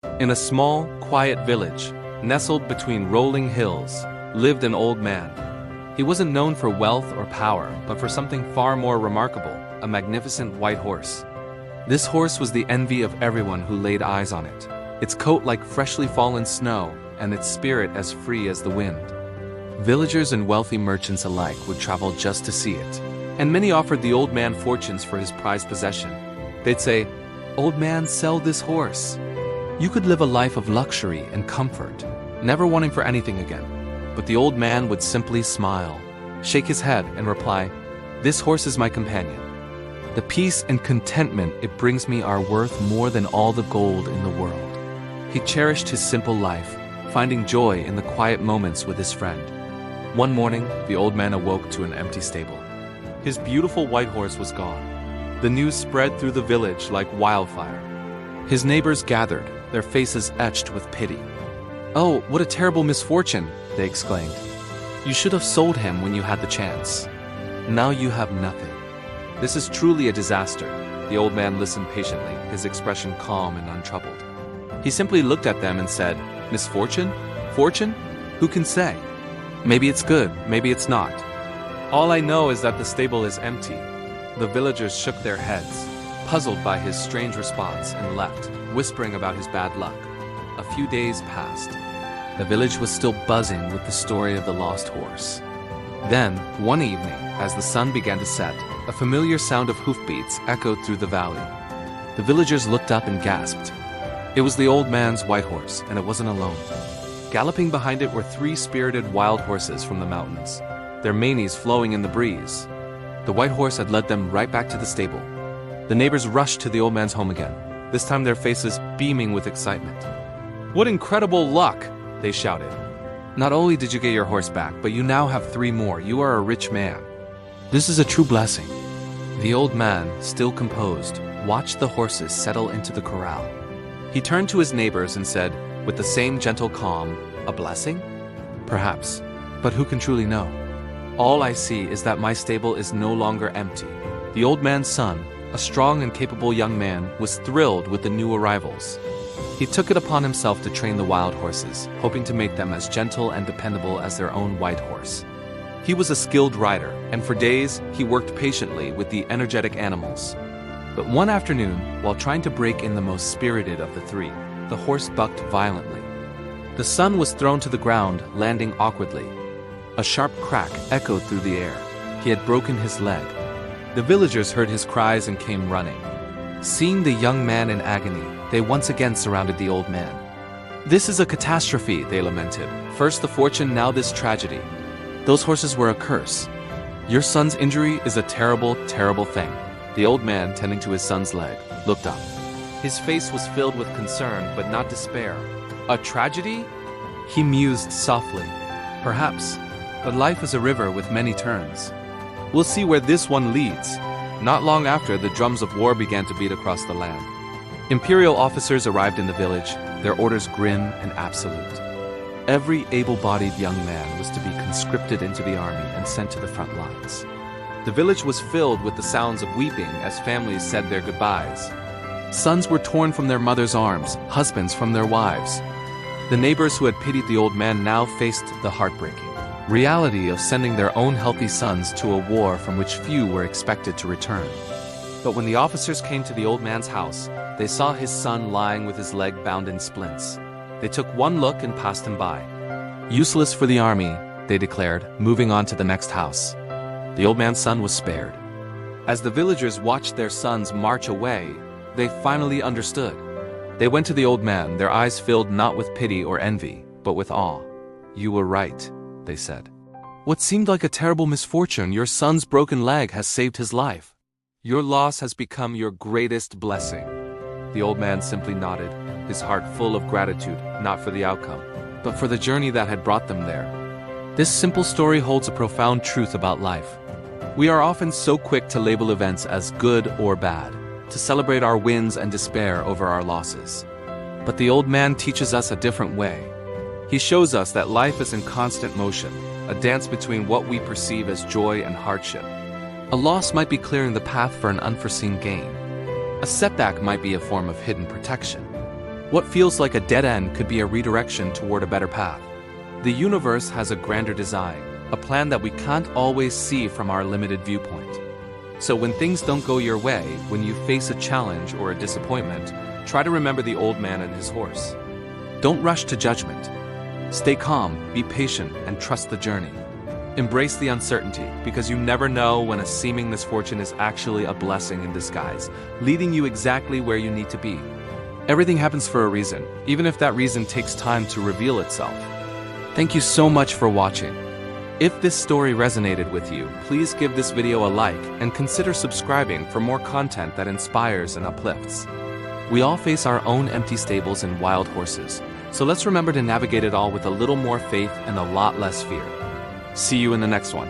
In a small, quiet village, nestled between rolling hills, lived an old man. He wasn't known for wealth or power, but for something far more remarkable, a magnificent white horse. This horse was the envy of everyone who laid eyes on it, its coat like freshly fallen snow, and its spirit as free as the wind. Villagers and wealthy merchants alike would travel just to see it, and many offered the old man fortunes for his prized possession. They'd say, "Old man, sell this horse. You could live a life of luxury and comfort, never wanting for anything again." But the old man would simply smile, shake his head, and reply, "This horse is my companion. The peace and contentment it brings me are worth more than all the gold in the world." He cherished his simple life, finding joy in the quiet moments with his friend. One morning, the old man awoke to an empty stable. His beautiful white horse was gone. The news spread through the village like wildfire. His neighbors gathered, their faces etched with pity. "Oh, what a terrible misfortune!" they exclaimed. "You should have sold him when you had the chance. Now you have nothing." "This is truly a disaster." The old man listened patiently, his expression calm and untroubled. He simply looked at them and said, "Misfortune? Fortune? Who can say? Maybe it's good, maybe it's not. All I know is that the stable is empty." The villagers shook their heads, puzzled by his strange response, and left, whispering about his bad luck. A few days passed. The village was still buzzing with the story of the lost horse. Then, one evening, as the sun began to set, a familiar sound of hoofbeats echoed through the valley. The villagers looked up and gasped. It was the old man's white horse, and it wasn't alone. Galloping behind it were 3 spirited wild horses from the mountains, their manes flowing in the breeze. The white horse had led them right back to the stable. The neighbors rushed to the old man's home again, this time their faces beaming with excitement. "What incredible luck!" they shouted. "Not only did you get your horse back, but you now have 3 more. You are a rich man. This is a true blessing." The old man, still composed, watched the horses settle into the corral. He turned to his neighbors and said, with the same gentle calm, "A blessing? Perhaps, but who can truly know? All I see is that my stable is no longer empty." The old man's son, a strong and capable young man, was thrilled with the new arrivals. He took it upon himself to train the wild horses, hoping to make them as gentle and dependable as their own white horse. He was a skilled rider, and for days he worked patiently with the energetic animals. But one afternoon, while trying to break in the most spirited of the 3, the horse bucked violently. The son was thrown to the ground, landing awkwardly. A sharp crack echoed through the air. He had broken his leg. The villagers heard his cries and came running. Seeing the young man in agony, they once again surrounded the old man. "This is a catastrophe," they lamented. "First the fortune, now this tragedy. Those horses were a curse. Your son's injury is a terrible, terrible thing." The old man, tending to his son's leg, looked up. His face was filled with concern, but not despair. "A tragedy?" He mused softly. "Perhaps, but life is a river with many turns. We'll see where this one leads." Not long after, the drums of war began to beat across the land. Imperial officers arrived in the village, their orders grim and absolute. Every able-bodied young man was to be conscripted into the army and sent to the front lines. The village was filled with the sounds of weeping as families said their goodbyes. Sons were torn from their mothers' arms, husbands from their wives. The neighbors who had pitied the old man now faced the heartbreaking reality of sending their own healthy sons to a war from which few were expected to return. But when the officers came to the old man's house, they saw his son lying with his leg bound in splints. They took one look and passed him by. "Useless for the army," they declared, moving on to the next house. The old man's son was spared. As the villagers watched their sons march away, they finally understood. They went to the old man, their eyes filled not with pity or envy, but with awe. "You were right," they said. "What seemed like a terrible misfortune, your son's broken leg has saved his life. Your loss has become your greatest blessing." The old man simply nodded, his heart full of gratitude, not for the outcome, but for the journey that had brought them there. This simple story holds a profound truth about life. We are often so quick to label events as good or bad, to celebrate our wins and despair over our losses. But the old man teaches us a different way. He shows us that life is in constant motion, a dance between what we perceive as joy and hardship. A loss might be clearing the path for an unforeseen gain. A setback might be a form of hidden protection. What feels like a dead end could be a redirection toward a better path. The universe has a grander design, a plan that we can't always see from our limited viewpoint. So when things don't go your way, when you face a challenge or a disappointment, try to remember the old man and his horse. Don't rush to judgment. Stay calm, be patient, and trust the journey. Embrace the uncertainty, because you never know when a seeming misfortune is actually a blessing in disguise, leading you exactly where you need to be. Everything happens for a reason, even if that reason takes time to reveal itself. Thank you so much for watching. If this story resonated with you, please give this video a like and consider subscribing for more content that inspires and uplifts. We all face our own empty stables and wild horses, so let's remember to navigate it all with a little more faith and a lot less fear. See you in the next one.